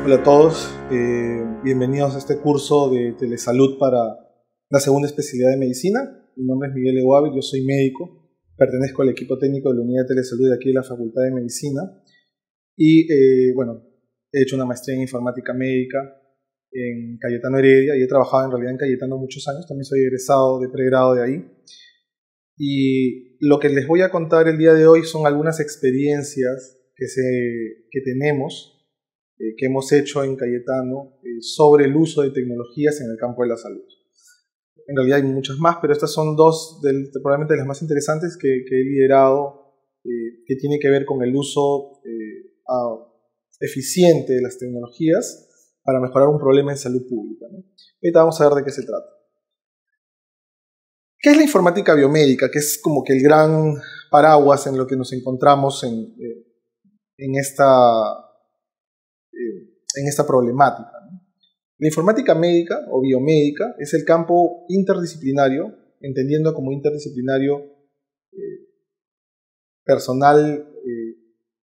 Hola a todos, bienvenidos a este curso de telesalud para la segunda especialidad de medicina. Mi nombre es Miguel Eguavi, yo soy médico, pertenezco al equipo técnico de la unidad de telesalud de aquí de la Facultad de Medicina y he hecho una maestría en informática médica en Cayetano Heredia y he trabajado en realidad en Cayetano muchos años, también soy egresado de pregrado de ahí. Y lo que les voy a contar el día de hoy son algunas experiencias que tenemos, que hemos hecho en Cayetano sobre el uso de tecnologías en el campo de la salud. En realidad hay muchas más, pero estas son dos probablemente de las más interesantes que he liderado, que tiene que ver con el uso eficiente de las tecnologías para mejorar un problema en salud pública, ¿no? Ahorita vamos a ver de qué se trata. ¿Qué es la informática biomédica? Que es como que el gran paraguas en lo que nos encontramos en esta problemática, ¿no? La informática médica o biomédica es el campo interdisciplinario, entendiendo como interdisciplinario personal,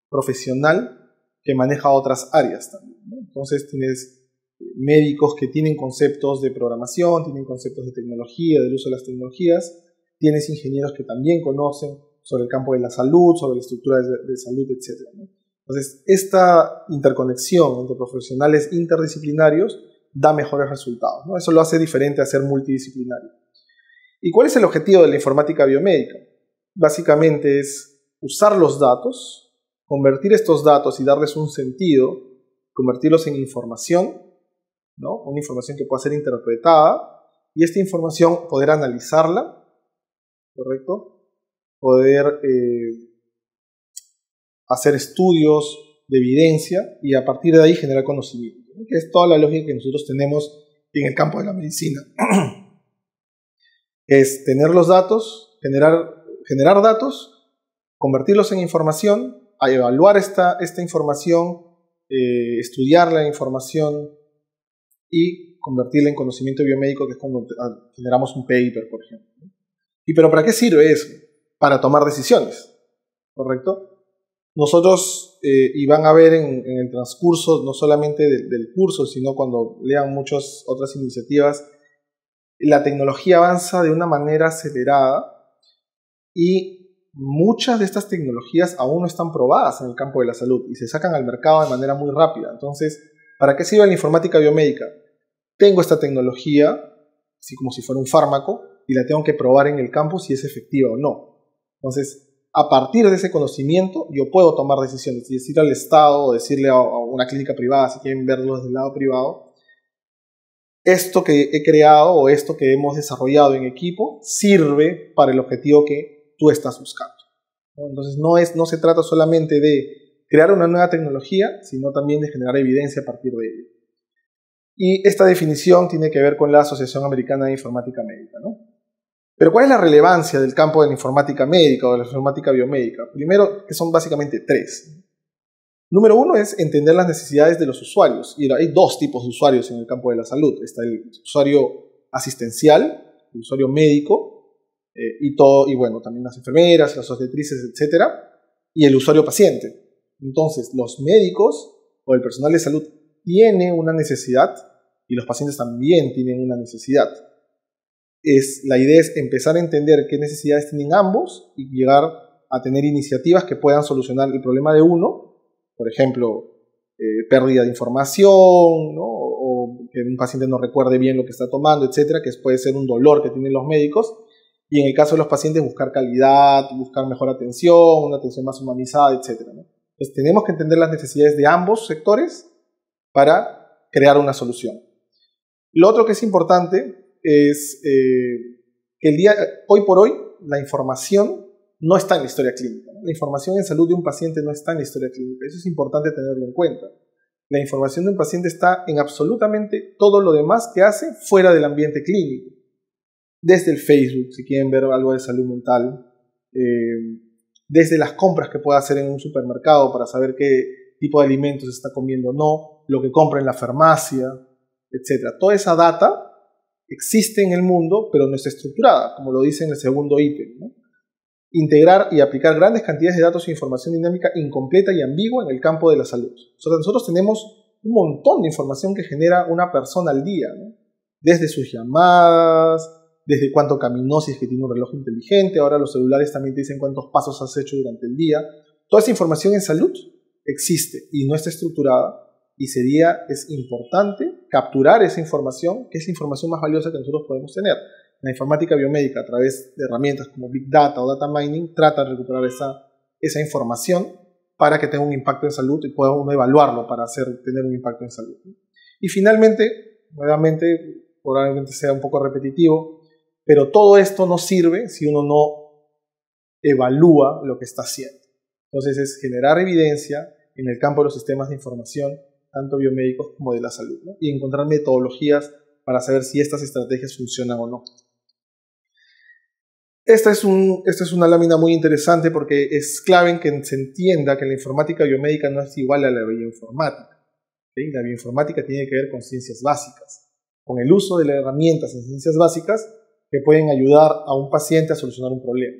profesional, que maneja otras áreas también, ¿no? Entonces tienes médicos que tienen conceptos de programación, tienen conceptos de tecnología, del uso de las tecnologías, tienes ingenieros que también conocen sobre el campo de la salud, sobre la estructura de salud, etc., ¿no? Entonces, esta interconexión entre profesionales interdisciplinarios da mejores resultados, ¿no? Eso lo hace diferente a ser multidisciplinario. ¿Y cuál es el objetivo de la informática biomédica? Básicamente es usar los datos, convertir estos datos y darles un sentido, convertirlos en información, ¿no? Una información que pueda ser interpretada, y esta información poder analizarla, ¿correcto? Poder hacer estudios de evidencia y a partir de ahí generar conocimiento, ¿no? Que es toda la lógica que nosotros tenemos en el campo de la medicina. Es tener los datos, generar datos, convertirlos en información, a evaluar esta información, estudiar la información y convertirla en conocimiento biomédico, que es cuando generamos un paper, por ejemplo. ¿Y pero para qué sirve eso? Para tomar decisiones, ¿correcto? Nosotros, y van a ver en el transcurso, no solamente del curso, sino cuando lean muchas otras iniciativas, la tecnología avanza de una manera acelerada y muchas de estas tecnologías aún no están probadas en el campo de la salud y se sacan al mercado de manera muy rápida. Entonces, ¿para qué sirve la informática biomédica? Tengo esta tecnología, así como si fuera un fármaco, y la tengo que probar en el campo si es efectiva o no. Entonces, a partir de ese conocimiento, yo puedo tomar decisiones y decirle al Estado o decirle a una clínica privada, si quieren verlo desde el lado privado, esto que he creado o esto que hemos desarrollado en equipo sirve para el objetivo que tú estás buscando, ¿no? Entonces, no se trata solamente de crear una nueva tecnología, sino también de generar evidencia a partir de ello. Y esta definición tiene que ver con la Asociación Americana de Informática Médica, ¿no? Pero ¿cuál es la relevancia del campo de la informática médica o de la informática biomédica? Primero, que son básicamente tres. Número uno es entender las necesidades de los usuarios. Y hay dos tipos de usuarios en el campo de la salud. Está el usuario asistencial, el usuario médico, y bueno, también las enfermeras, las obstetrices, etc. Y el usuario paciente. Entonces, los médicos o el personal de salud tiene una necesidad y los pacientes también tienen una necesidad. La idea es empezar a entender qué necesidades tienen ambos y llegar a tener iniciativas que puedan solucionar el problema de uno, por ejemplo, pérdida de información, ¿no? O que un paciente no recuerde bien lo que está tomando, etcétera, que puede ser un dolor que tienen los médicos, y en el caso de los pacientes buscar calidad, buscar mejor atención, una atención más humanizada, etcétera, ¿no? Entonces tenemos que entender las necesidades de ambos sectores para crear una solución. Lo otro que es importante es que hoy por hoy la información no está en la historia clínica, ¿no? La información en salud de un paciente no está en la historia clínica. Eso es importante tenerlo en cuenta. La información de un paciente está en absolutamente todo lo demás que hace fuera del ambiente clínico. Desde el Facebook, si quieren ver algo de salud mental, desde las compras que pueda hacer en un supermercado para saber qué tipo de alimentos está comiendo o no, lo que compra en la farmacia, etc. Toda esa data existe en el mundo, pero no está estructurada, como lo dice en el segundo ítem, ¿no? Integrar y aplicar grandes cantidades de datos e información dinámica incompleta y ambigua en el campo de la salud. Nosotros tenemos un montón de información que genera una persona al día, ¿no? Desde sus llamadas, desde cuánto caminó si es que tiene un reloj inteligente, ahora los celulares también te dicen cuántos pasos has hecho durante el día. Toda esa información en salud existe y no está estructurada, y es importante capturar esa información, que es la información más valiosa que nosotros podemos tener. La informática biomédica, a través de herramientas como Big Data o Data Mining, trata de recuperar esa información para que tenga un impacto en salud y pueda uno evaluarlo para tener un impacto en salud. Y finalmente, nuevamente, probablemente sea un poco repetitivo, pero todo esto no sirve si uno no evalúa lo que está haciendo. Entonces es generar evidencia en el campo de los sistemas de información, tanto biomédicos como de la salud, ¿no? Y encontrar metodologías para saber si estas estrategias funcionan o no. Esta es una lámina muy interesante porque es clave en que se entienda que la informática biomédica no es igual a la bioinformática. ¿Sí? La bioinformática tiene que ver con ciencias básicas, con el uso de las herramientas en ciencias básicas que pueden ayudar a un paciente a solucionar un problema.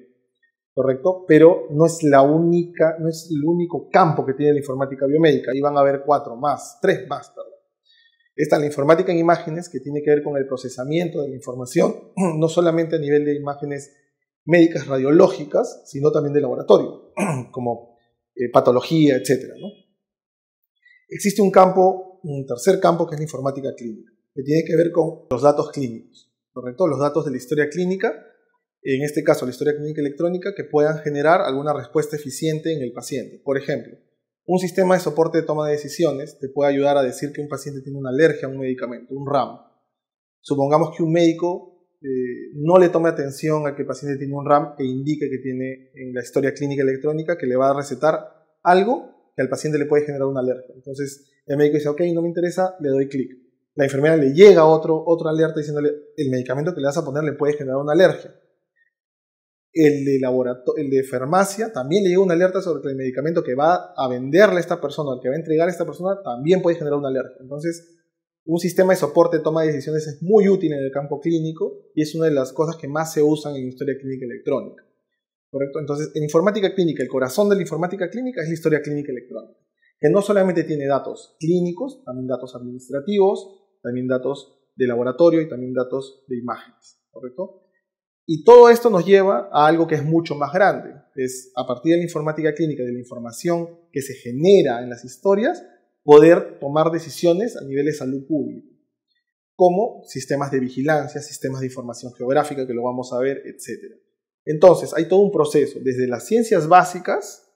¿Correcto? Pero no es el único campo que tiene la informática biomédica. Ahí van a haber 3 más, perdón. Está la informática en imágenes, que tiene que ver con el procesamiento de la información, no solamente a nivel de imágenes médicas radiológicas, sino también de laboratorio, como patología, etc., ¿no? Existe un tercer campo, que es la informática clínica, que tiene que ver con los datos clínicos, ¿correcto? Los datos de la historia clínica, en este caso la historia clínica electrónica, que puedan generar alguna respuesta eficiente en el paciente. Por ejemplo, un sistema de soporte de toma de decisiones te puede ayudar a decir que un paciente tiene una alergia a un medicamento, un RAM. Supongamos que un médico no le tome atención a que el paciente tiene un RAM e indique que tiene en la historia clínica electrónica que le va a recetar algo que al paciente le puede generar una alergia. Entonces el médico dice, ok, no me interesa, le doy clic. La enfermera le llega otra alerta diciéndole, el medicamento que le vas a poner le puede generar una alergia. El de farmacia también le llega una alerta sobre que el medicamento que va a venderle a esta persona, el que va a entregar a esta persona, también puede generar una alerta. Entonces, un sistema de soporte de toma de decisiones es muy útil en el campo clínico y es una de las cosas que más se usan en historia clínica electrónica. ¿Correcto? Entonces, en informática clínica, el corazón de la informática clínica es la historia clínica electrónica, que no solamente tiene datos clínicos, también datos administrativos, también datos de laboratorio y también datos de imágenes. ¿Correcto? Y todo esto nos lleva a algo que es mucho más grande. Es a partir de la informática clínica, de la información que se genera en las historias, poder tomar decisiones a nivel de salud pública, como sistemas de vigilancia, sistemas de información geográfica, que lo vamos a ver, etc. Entonces, hay todo un proceso, desde las ciencias básicas,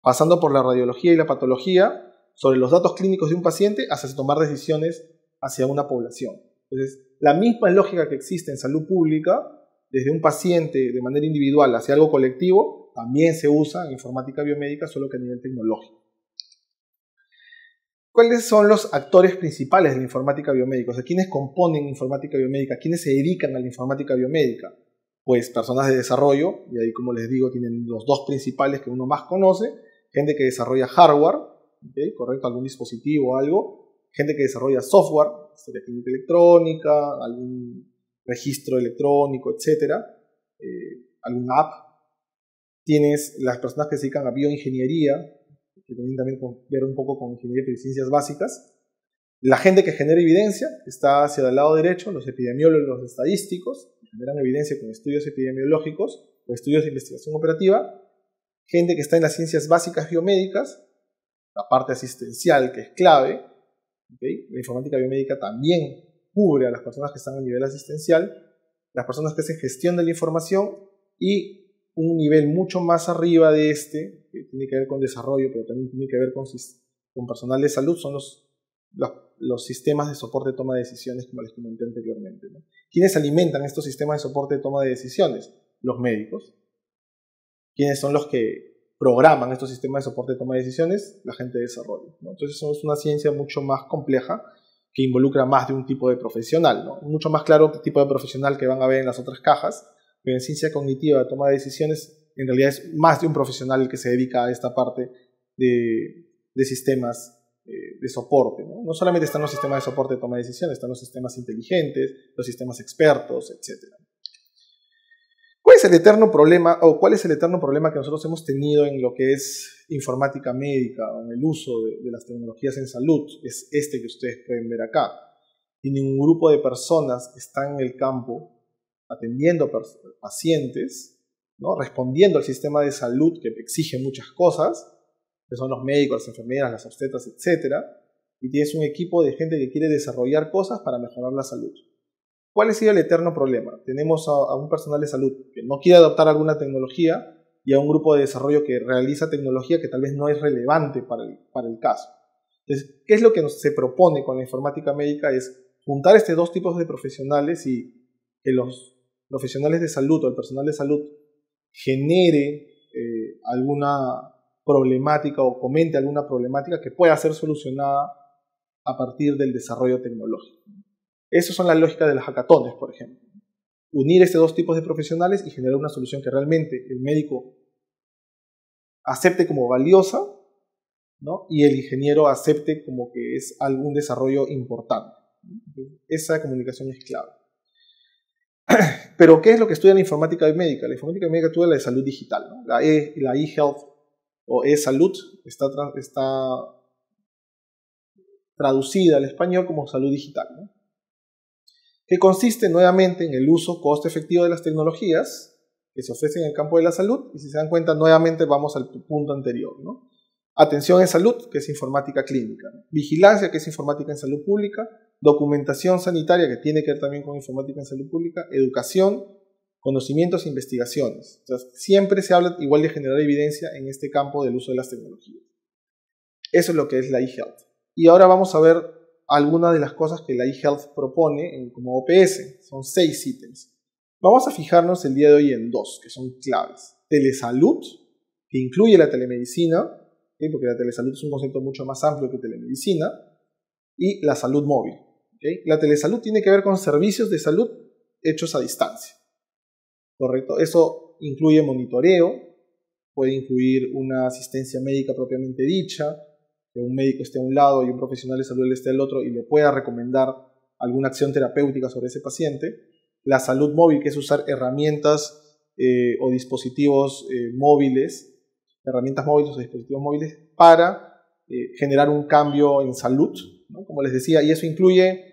pasando por la radiología y la patología, sobre los datos clínicos de un paciente, hasta tomar decisiones hacia una población. Entonces, la misma lógica que existe en salud pública, desde un paciente de manera individual hacia algo colectivo, también se usa en informática biomédica, solo que a nivel tecnológico. ¿Cuáles son los actores principales de la informática biomédica? O sea, ¿quiénes componen informática biomédica? ¿Quiénes se dedican a la informática biomédica? Pues personas de desarrollo, y ahí, como les digo, tienen los 2 principales que uno más conoce: gente que desarrolla hardware, ¿okay? ¿Correcto? Algún dispositivo o algo; gente que desarrolla software, historia clínica electrónica, algún registro electrónico, etc., alguna app. Tienes las personas que se dedican a bioingeniería, que tienen también que ver un poco con ingeniería y ciencias básicas. La gente que genera evidencia, está hacia el lado derecho, los epidemiólogos, los estadísticos, que generan evidencia con estudios epidemiológicos o estudios de investigación operativa. Gente que está en las ciencias básicas biomédicas, la parte asistencial, que es clave. ¿Okay? La informática biomédica también cubre a las personas que están a nivel asistencial, las personas que hacen gestión de la información, y un nivel mucho más arriba de que tiene que ver con desarrollo, pero también tiene que ver con personal de salud, son los sistemas de soporte de toma de decisiones, como les comenté anteriormente, ¿no? ¿Quiénes alimentan estos sistemas de soporte de toma de decisiones? Los médicos. ¿Quiénes son los que programan estos sistemas de soporte de toma de decisiones? La gente de desarrollo, ¿no? Entonces, eso es una ciencia mucho más compleja, que involucra más de un tipo de profesional, ¿no? Mucho más claro el tipo de profesional que van a ver en las otras cajas, pero en ciencia cognitiva de toma de decisiones, en realidad es más de un profesional el que se dedica a esta parte de sistemas de soporte, ¿no? No solamente están los sistemas de soporte de toma de decisiones, están los sistemas inteligentes, los sistemas expertos, etc. ¿Cuál es el eterno problema, o cuál es el eterno problema que nosotros hemos tenido en lo que es informática médica o en el uso de las tecnologías en salud? Es este que ustedes pueden ver acá. Tienen un grupo de personas que están en el campo atendiendo pacientes, ¿no? Respondiendo al sistema de salud que exige muchas cosas, que son los médicos, las enfermeras, las obstetras, etc. Y tienes un equipo de gente que quiere desarrollar cosas para mejorar la salud. ¿Cuál ha sido el eterno problema? Tenemos a un personal de salud que no quiere adoptar alguna tecnología y a un grupo de desarrollo que realiza tecnología que tal vez no es relevante para el caso. Entonces, ¿qué es lo que se propone con la informática médica? Es juntar estos dos tipos de profesionales y que los profesionales de salud o el personal de salud genere alguna problemática o comente alguna problemática que pueda ser solucionada a partir del desarrollo tecnológico. Esas son las lógicas de las hackatones, por ejemplo. Unir estos dos tipos de profesionales y generar una solución que realmente el médico acepte como valiosa, ¿no? Y el ingeniero acepte como que es algún desarrollo importante. Esa comunicación es clave. Pero, ¿qué es lo que estudia la informática médica? La informática médica estudia la de salud digital, ¿no? La e-health o e-salud está traducida al español como salud digital, ¿no? Que consiste nuevamente en el uso coste efectivo de las tecnologías que se ofrecen en el campo de la salud, y si se dan cuenta nuevamente vamos al punto anterior, ¿no? Atención en salud, que es informática clínica, ¿no? Vigilancia, que es informática en salud pública, documentación sanitaria, que tiene que ver también con informática en salud pública, educación, conocimientos e investigaciones. O sea, siempre se habla igual de generar evidencia en este campo del uso de las tecnologías. Eso es lo que es la e-health. Y ahora vamos a ver algunas de las cosas que la e-health propone como OPS. Son 6 ítems. Vamos a fijarnos el día de hoy en 2, que son claves. Telesalud, que incluye la telemedicina, ¿okay? Porque la telesalud es un concepto mucho más amplio que telemedicina, y la salud móvil. ¿Okay? La telesalud tiene que ver con servicios de salud hechos a distancia. ¿Correcto? Eso incluye monitoreo, puede incluir una asistencia médica propiamente dicha, que un médico esté a un lado y un profesional de salud esté al otro y le pueda recomendar alguna acción terapéutica sobre ese paciente. La salud móvil, que es usar herramientas o dispositivos móviles, herramientas móviles o dispositivos móviles para generar un cambio en salud, ¿no? Como les decía, y eso incluye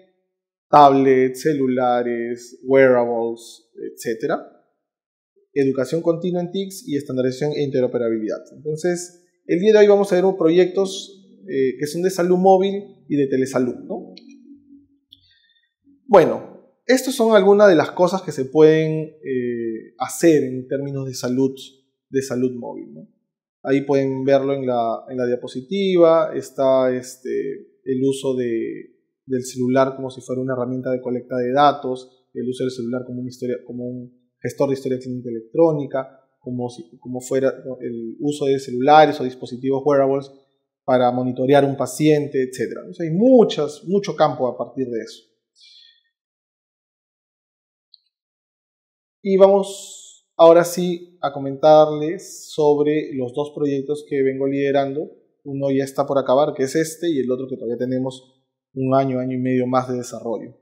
tablets, celulares, wearables, etc. Educación continua en TICs y estandarización e interoperabilidad. Entonces, el día de hoy vamos a ver proyectos que son de salud móvil y de telesalud, ¿no? Bueno, estas son algunas de las cosas que se pueden hacer en términos de salud móvil, ¿no? Ahí pueden verlo en la diapositiva. Está el uso del celular como si fuera una herramienta de colecta de datos, el uso del celular como un gestor de historia clínica electrónica, como fuera el uso de celulares o dispositivos wearables para monitorear un paciente, etc. Entonces hay mucho campo a partir de eso. Y vamos ahora sí a comentarles sobre los 2 proyectos que vengo liderando. Uno ya está por acabar, que es este, y el otro que todavía tenemos un año y medio más de desarrollo.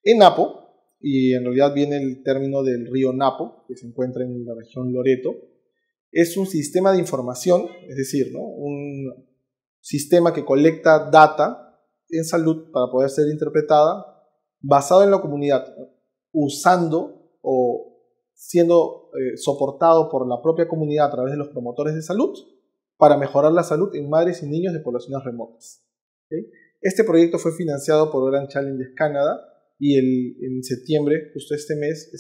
En Napo, y en realidad viene el término del río Napo, que se encuentra en la región Loreto, es un sistema de información, es decir, ¿no? Un sistema que colecta data en salud para poder ser interpretada basado en la comunidad, usando o siendo soportado por la propia comunidad a través de los promotores de salud para mejorar la salud en madres y niños de poblaciones remotas. ¿Okay? Este proyecto fue financiado por Orange Challenges Canada y en septiembre, justo este mes,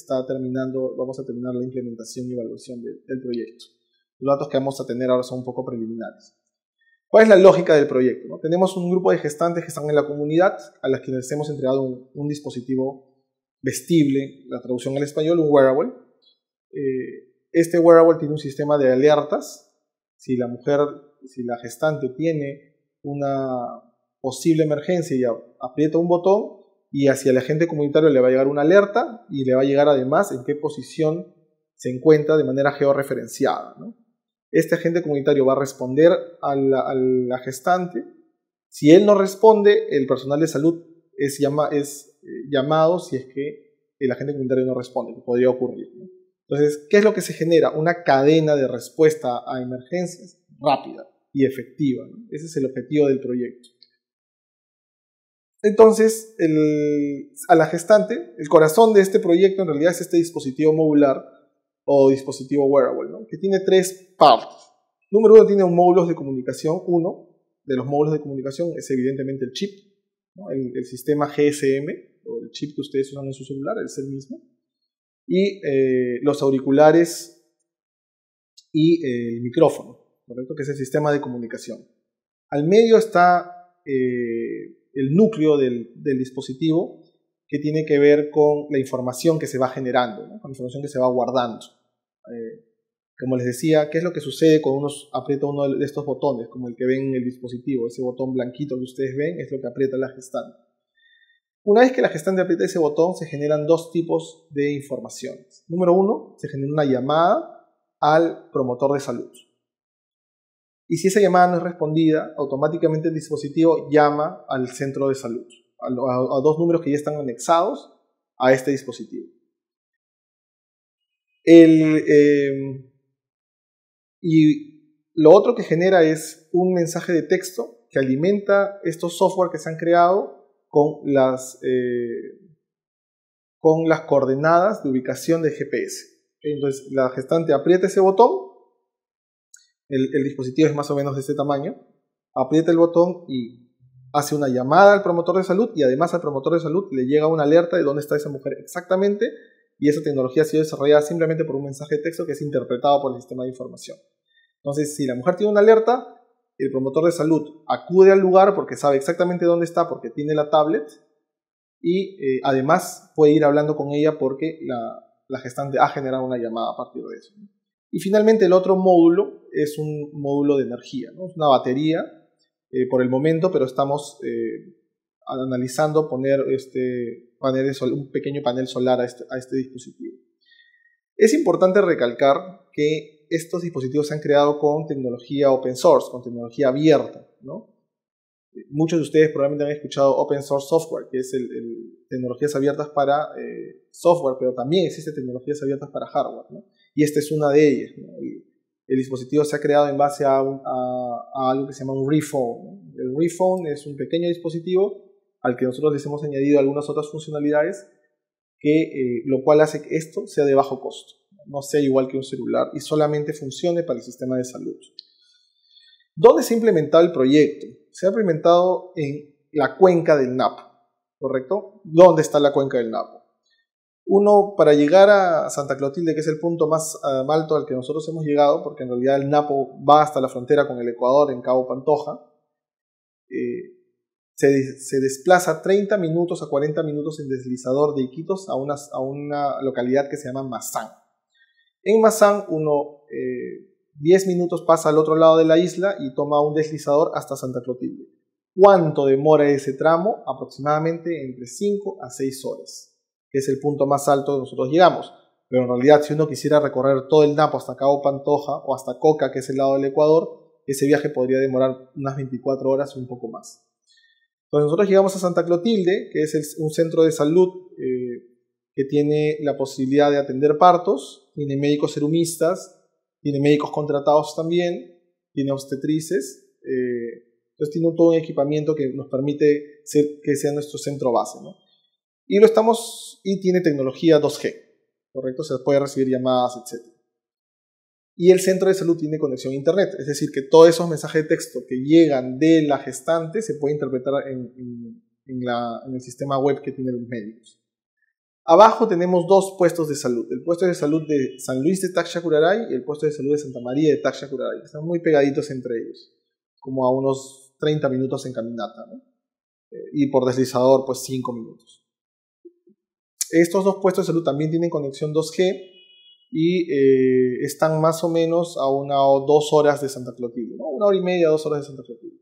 vamos a terminar la implementación y evaluación del proyecto. Los datos que vamos a tener ahora son un poco preliminares. ¿Cuál es la lógica del proyecto? ¿No? Tenemos un grupo de gestantes que están en la comunidad a las que les hemos entregado un dispositivo vestible, la traducción al español, un wearable. Este wearable tiene un sistema de alertas. Si la gestante tiene una posible emergencia y aprieta un botón, y hacia el agente comunitario le va a llegar una alerta y le va a llegar además en qué posición se encuentra de manera georreferenciada, ¿no? Este agente comunitario va a responder a la gestante. Si él no responde, el personal de salud es llamado si es que el agente comunitario no responde, que podría ocurrir, ¿no? Entonces, ¿qué es lo que se genera? Una cadena de respuesta a emergencias rápida y efectiva, ¿no? Ese es el objetivo del proyecto. Entonces, a la gestante, el corazón de este proyecto en realidad es este dispositivo modular o dispositivo wearable, ¿no? Que tiene 3 partes. Número 1, tiene un módulo de comunicación. Uno de los módulos de comunicación es evidentemente el chip, ¿no? El sistema GSM, o el chip que ustedes usan en su celular, es el mismo. Y los auriculares y el micrófono, ¿correcto? Que es el sistema de comunicación. Al medio está el núcleo del dispositivo, que tiene que ver con la información que se va generando, ¿no? Con la información que se va guardando. Como les decía, ¿qué es lo que sucede cuando uno aprieta uno de estos botones, como el que ven en el dispositivo? Ese botón blanquito que ustedes ven es lo que aprieta la gestante. Una vez que la gestante aprieta ese botón, se generan 2 tipos de informaciones. Número 1, se genera una llamada al promotor de salud. Y si esa llamada no es respondida, automáticamente el dispositivo llama al centro de salud, a 2 números que ya están anexados a este dispositivo. Y lo otro que genera es un mensaje de texto que alimenta estos software que se han creado con las coordenadas de ubicación de GPS. Entonces la gestante aprieta ese botón, el dispositivo es más o menos de este tamaño, aprieta el botón y hace una llamada al promotor de salud, y además al promotor de salud le llega una alerta de dónde está esa mujer exactamente, y esa tecnología ha sido desarrollada simplemente por un mensaje de texto que es interpretado por el sistema de información. Entonces, si la mujer tiene una alerta, el promotor de salud acude al lugar porque sabe exactamente dónde está, porque tiene la tablet, y además puede ir hablando con ella porque la gestante ha generado una llamada a partir de eso. Y finalmente el otro módulo es un módulo de energía, ¿no? Es una batería por el momento, pero estamos analizando poner un pequeño panel solar a este dispositivo. Es importante recalcar que estos dispositivos se han creado con tecnología open source, con tecnología abierta, ¿no? Muchos de ustedes probablemente han escuchado open source software, que es tecnologías abiertas para software, pero también existen tecnologías abiertas para hardware, ¿no? Y esta es una de ellas, ¿no? El dispositivo se ha creado en base a algo que se llama un RePhone, ¿no? El RePhone es un pequeño dispositivo al que nosotros les hemos añadido algunas otras funcionalidades, lo cual hace que esto sea de bajo costo, no sea igual que un celular y solamente funcione para el sistema de salud. ¿Dónde se ha implementado el proyecto? Se ha implementado en la cuenca del Napo, ¿correcto? ¿Dónde está la cuenca del Napo? Para llegar a Santa Clotilde, que es el punto más alto al que nosotros hemos llegado, porque en realidad el Napo va hasta la frontera con el Ecuador en Cabo Pantoja, se desplaza 30 minutos a 40 minutos en deslizador de Iquitos a una localidad que se llama Mazán. En Mazán 10 minutos pasa al otro lado de la isla y toma un deslizador hasta Santa Clotilde. ¿Cuánto demora ese tramo? Aproximadamente entre 5 a 6 horas, que es el punto más alto donde nosotros llegamos. Pero en realidad, si uno quisiera recorrer todo el Napo hasta Cabo Pantoja o hasta Coca, que es el lado del Ecuador, ese viaje podría demorar unas 24 horas o un poco más. Entonces nosotros llegamos a Santa Clotilde, que es un centro de salud que tiene la posibilidad de atender partos, tiene médicos serumistas, tiene médicos contratados también, tiene obstetrices, entonces tiene todo un equipamiento que nos permite que sea nuestro centro base, ¿no? Y tiene tecnología 2G, ¿correcto? Se puede recibir llamadas, etc. Y el centro de salud tiene conexión a internet, es decir, que todos esos mensajes de texto que llegan de la gestante se pueden interpretar en el sistema web que tienen los médicos. Abajo tenemos 2 puestos de salud, el puesto de salud de San Luis de Taxacuraray y el puesto de salud de Santa María de Taxacuraray. Están muy pegaditos entre ellos, como a unos 30 minutos en caminata, ¿no? Y por deslizador, pues 5 minutos. Estos 2 puestos de salud también tienen conexión 2G y están más o menos a 1 o 2 horas de Santa Clotilde, ¿no? 1 hora y media, 2 horas de Santa Clotilde.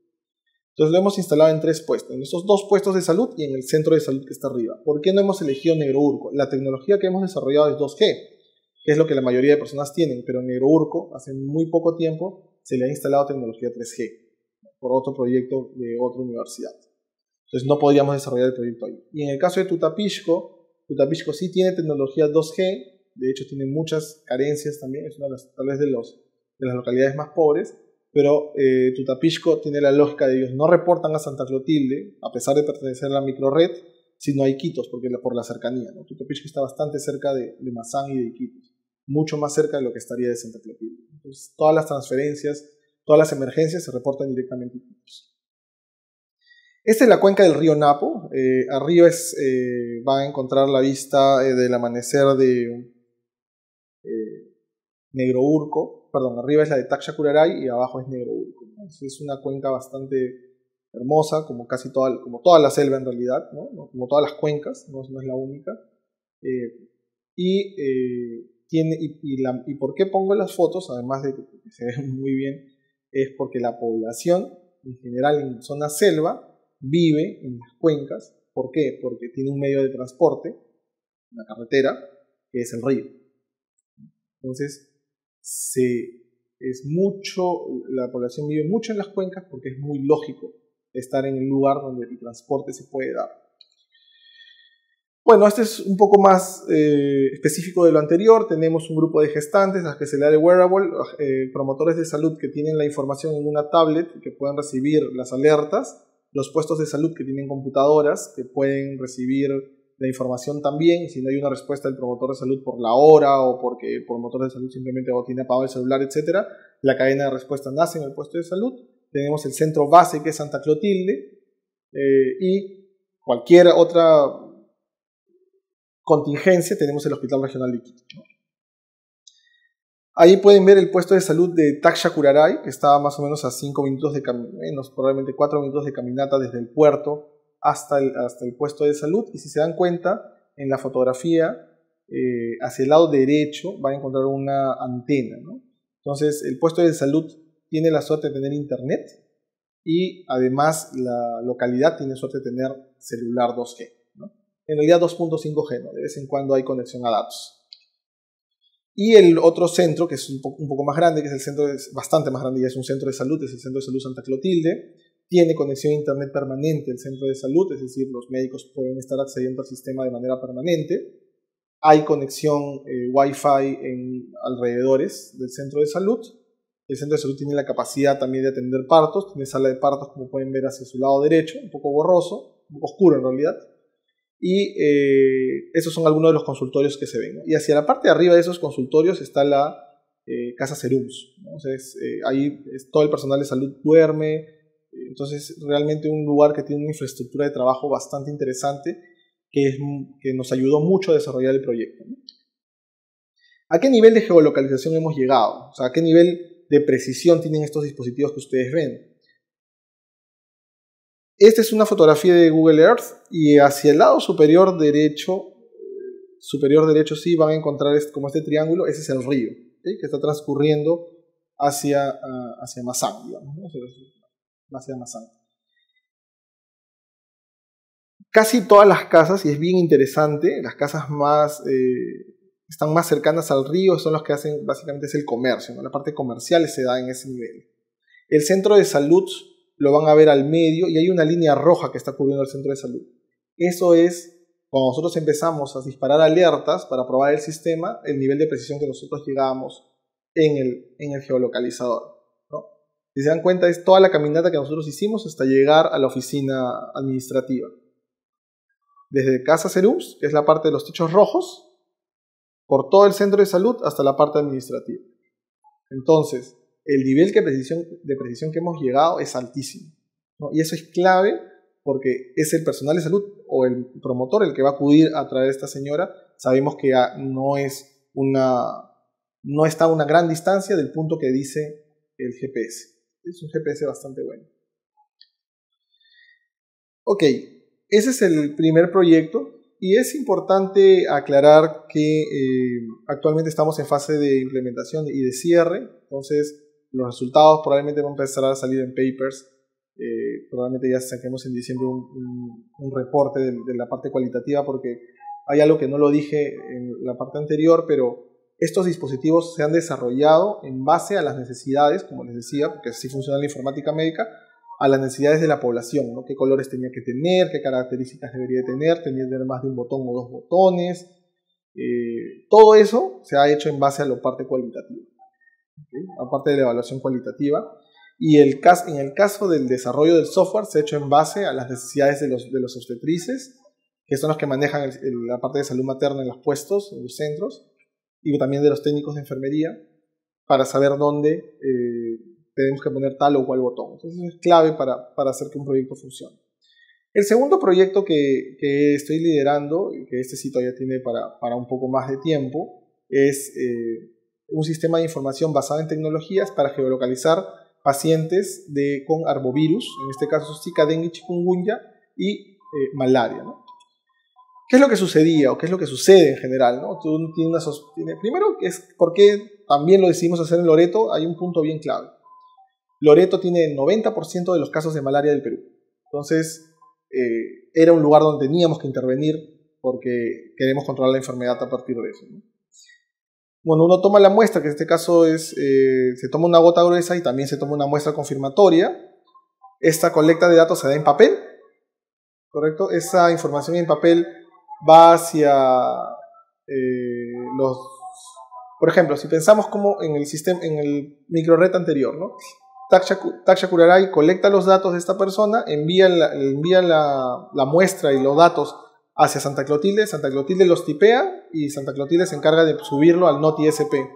Entonces lo hemos instalado en 3 puestos, en esos 2 puestos de salud y en el centro de salud que está arriba. ¿Por qué no hemos elegido Negrourco? La tecnología que hemos desarrollado es 2G, que es lo que la mayoría de personas tienen, pero en Negrourco hace muy poco tiempo se le ha instalado tecnología 3G por otro proyecto de otra universidad. Entonces no podíamos desarrollar el proyecto ahí. Y en el caso de Tutapixco sí tiene tecnología 2G, de hecho tiene muchas carencias también, es una de las, tal vez de las localidades más pobres, pero Tutapixco tiene la lógica de ellos no reportan a Santa Clotilde, a pesar de pertenecer a la microred, si no hay Iquitos, porque por la cercanía, ¿no? Tutapixco está bastante cerca de Mazán y de Iquitos, mucho más cerca de lo que estaría de Santa Clotilde. Entonces, todas las transferencias, todas las emergencias se reportan directamente a Iquitos. Esta es la cuenca del río Napo. Arriba van a encontrar la vista del amanecer de Negro Urco. Perdón, arriba es la de Taxacuraray y abajo es Negro Urco. Es una cuenca bastante hermosa, como casi como toda la selva en realidad, ¿no? Como todas las cuencas, no es la única. ¿Y por qué pongo las fotos? Además de que se ven muy bien, es porque la población, en general en zona selva, vive en las cuencas. ¿Por qué? Porque tiene un medio de transporte, una carretera, que es el río. Entonces, la población vive mucho en las cuencas porque es muy lógico estar en un lugar donde el transporte se puede dar. Bueno, este es un poco más específico de lo anterior. Tenemos un grupo de gestantes a las que se le da el wearable, promotores de salud que tienen la información en una tablet y que pueden recibir las alertas, los puestos de salud que tienen computadoras que pueden recibir la información también, y si no hay una respuesta del promotor de salud por la hora o porque el promotor de salud simplemente tiene apagado el celular, etc., la cadena de respuesta nace en el puesto de salud. Tenemos el centro base, que es Santa Clotilde, y cualquier otra contingencia tenemos el Hospital Regional de Iquitos, ¿no? Ahí pueden ver el puesto de salud de Taxacuraray, que está más o menos a 5 minutos probablemente 4 minutos de caminata desde el puerto hasta el puesto de salud. Y si se dan cuenta, en la fotografía, hacia el lado derecho van a encontrar una antena, ¿no? Entonces, el puesto de salud tiene la suerte de tener internet y además la localidad tiene suerte de tener celular 2G, ¿no? En realidad 2.5G, ¿no? De vez en cuando hay conexión a datos. Y el otro centro, que es un poco más grande, que es el centro, es bastante más grande, ya es un centro de salud, es el Centro de Salud Santa Clotilde. Tiene conexión a internet permanente el centro de salud, es decir, los médicos pueden estar accediendo al sistema de manera permanente. Hay conexión Wi-Fi en alrededores del centro de salud. El centro de salud tiene la capacidad también de atender partos, tiene sala de partos, como pueden ver, hacia su lado derecho, un poco borroso, un poco oscuro en realidad. Y esos son algunos de los consultorios que se ven, ¿no? Y hacia la parte de arriba de esos consultorios está la Casa Serums, ¿no? Entonces, ahí todo el personal de salud duerme. Entonces, realmente un lugar que tiene una infraestructura de trabajo bastante interesante que nos ayudó mucho a desarrollar el proyecto, ¿no? ¿A qué nivel de geolocalización hemos llegado? O sea, ¿a qué nivel de precisión tienen estos dispositivos que ustedes ven? Esta es una fotografía de Google Earth y hacia el lado superior derecho sí van a encontrar como este triángulo. Ese es el río, ¿sí? Que está transcurriendo hacia Mazán, digamos, ¿no? Hacia Mazán. Casi todas las casas, y es bien interesante, las casas están más cercanas al río son las que hacen básicamente es el comercio, ¿no? La parte comercial se da en ese nivel. El centro de salud lo van a ver al medio y hay una línea roja que está cubriendo el centro de salud. Eso es, cuando nosotros empezamos a disparar alertas para probar el sistema, el nivel de precisión que nosotros llegábamos en el geolocalizador, ¿no? Si se dan cuenta, es toda la caminata que nosotros hicimos hasta llegar a la oficina administrativa. Desde Casa Serums, que es la parte de los techos rojos, por todo el centro de salud hasta la parte administrativa. Entonces, el nivel de precisión que hemos llegado es altísimo, ¿no? Y eso es clave porque es el personal de salud o el promotor el que va a acudir a traer a esta señora. Sabemos que no está a una gran distancia del punto que dice el GPS. Es un GPS bastante bueno. Ok, ese es el primer proyecto. Y es importante aclarar que actualmente estamos en fase de implementación y de cierre. Entonces, los resultados probablemente van a empezar a salir en papers. Probablemente ya saquemos en diciembre un reporte de la parte cualitativa, porque hay algo que no lo dije en la parte anterior, pero estos dispositivos se han desarrollado en base a las necesidades, como les decía, porque así funciona la informática médica, a las necesidades de la población, ¿no? Qué colores tenía que tener, qué características debería tener, tenía que tener más de un botón o 2 botones, Todo eso se ha hecho en base a la parte cualitativa, ¿okay? Aparte de la evaluación cualitativa. Y en el caso del desarrollo del software se ha hecho en base a las necesidades de los obstetrices, que son los que manejan la parte de salud materna en los puestos, en los centros, y también de los técnicos de enfermería, para saber dónde tenemos que poner tal o cual botón. Entonces es clave para hacer que un proyecto funcione. El segundo proyecto que estoy liderando, y que este sí todavía tiene para un poco más de tiempo, es un sistema de información basado en tecnologías para geolocalizar pacientes con arbovirus, en este caso Zika, dengue, chikungunya y malaria, ¿no? ¿Qué es lo que sucedía o qué es lo que sucede en general, ¿no? Primero, es porque también lo decidimos hacer en Loreto, hay un punto bien clave. Loreto tiene el 90% de los casos de malaria del Perú. Entonces, era un lugar donde teníamos que intervenir porque queremos controlar la enfermedad a partir de eso, ¿no? Bueno, uno toma la muestra, que en este caso se toma una gota gruesa y también se toma una muestra confirmatoria. Esta colecta de datos se da en papel, ¿correcto? Esa información en papel va hacia por ejemplo, si pensamos como en el microred anterior, ¿no? Taksha Kuraray colecta los datos de esta persona, envía la muestra y los datos hacia Santa Clotilde los tipea y Santa Clotilde se encarga de subirlo al NOTI-SP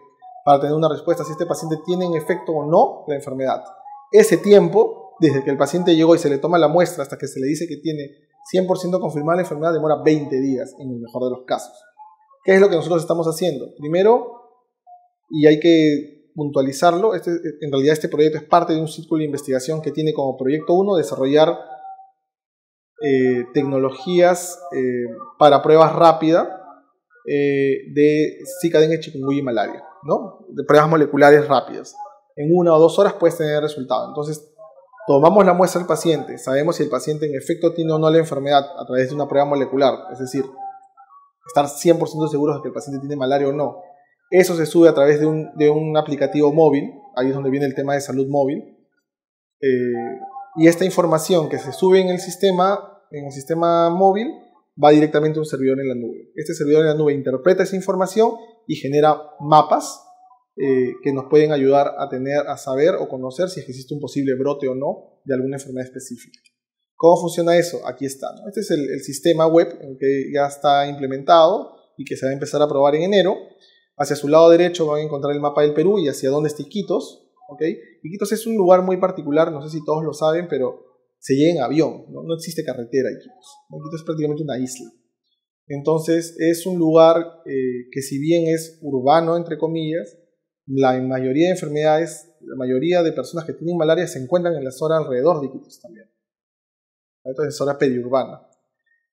para tener una respuesta si este paciente tiene en efecto o no la enfermedad. Ese tiempo, desde que el paciente llegó y se le toma la muestra hasta que se le dice que tiene 100% confirmada la enfermedad, demora 20 días en el mejor de los casos. ¿Qué es lo que nosotros estamos haciendo? Primero, y hay que puntualizarlo, en realidad este proyecto es parte de un círculo de investigación que tiene como proyecto 1 desarrollar tecnologías para pruebas rápidas de Zika, dengue, chikungunya y malaria, ¿no? De pruebas moleculares rápidas. En 1 o 2 horas puedes tener resultado. Entonces, tomamos la muestra del paciente, sabemos si el paciente en efecto tiene o no la enfermedad a través de una prueba molecular, es decir, estar 100% seguros de que el paciente tiene malaria o no. Eso se sube a través de un aplicativo móvil, ahí es donde viene el tema de salud móvil, y esta información que se sube en el sistema móvil va directamente a un servidor en la nube. Este servidor en la nube interpreta esa información y genera mapas que nos pueden ayudar a saber o conocer si existe un posible brote o no de alguna enfermedad específica. ¿Cómo funciona eso? Aquí está, ¿no? Este es el sistema web que ya está implementado y que se va a empezar a probar en enero. Hacia su lado derecho van a encontrar el mapa del Perú y hacia dónde está Iquitos, ¿okay? Iquitos es un lugar muy particular, no sé si todos lo saben, pero se llega en avión, no existe carretera Iquitos. Iquitos es prácticamente una isla. Entonces es un lugar que si bien es urbano, entre comillas, la mayoría de enfermedades, la mayoría de personas que tienen malaria se encuentran en la zona alrededor de Iquitos también. Entonces es zona periurbana.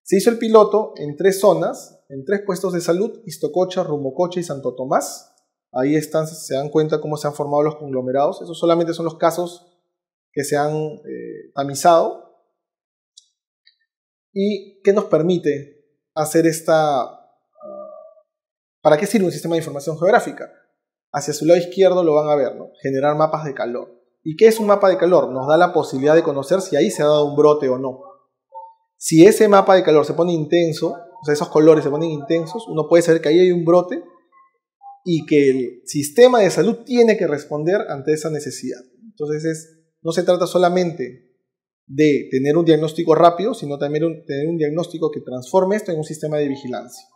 Se hizo el piloto en 3 zonas, en 3 puestos de salud, Iztococha, Rumococha y Santo Tomás. Ahí se dan cuenta cómo se han formado los conglomerados. Esos solamente son los casos que se han tamizado. ¿Y qué nos permite hacer ¿para qué sirve un sistema de información geográfica? Hacia su lado izquierdo lo van a ver, ¿no? Generar mapas de calor. ¿Y qué es un mapa de calor? Nos da la posibilidad de conocer si ahí se ha dado un brote o no. Si ese mapa de calor se pone intenso, o sea, esos colores se ponen intensos, uno puede saber que ahí hay un brote y que el sistema de salud tiene que responder ante esa necesidad. Entonces, no se trata solamente de tener un diagnóstico rápido, sino también tener un diagnóstico que transforme esto en un sistema de vigilancia.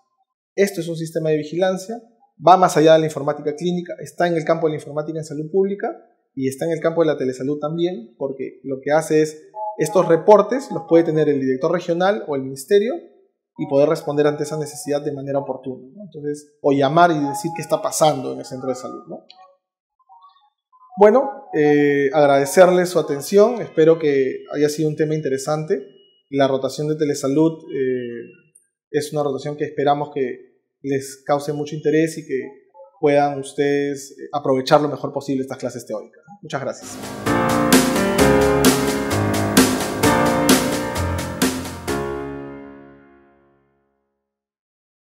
Esto es un sistema de vigilancia, va más allá de la informática clínica, está en el campo de la informática en salud pública y está en el campo de la telesalud también, porque lo que hace es estos reportes los puede tener el director regional o el ministerio y poder responder ante esa necesidad de manera oportuna, ¿no? Entonces, o llamar y decir qué está pasando en el centro de salud, ¿no? Bueno, agradecerles su atención, espero que haya sido un tema interesante. La rotación de telesalud es una rotación que esperamos que les cause mucho interés y que puedan ustedes aprovechar lo mejor posible estas clases teóricas. Muchas gracias.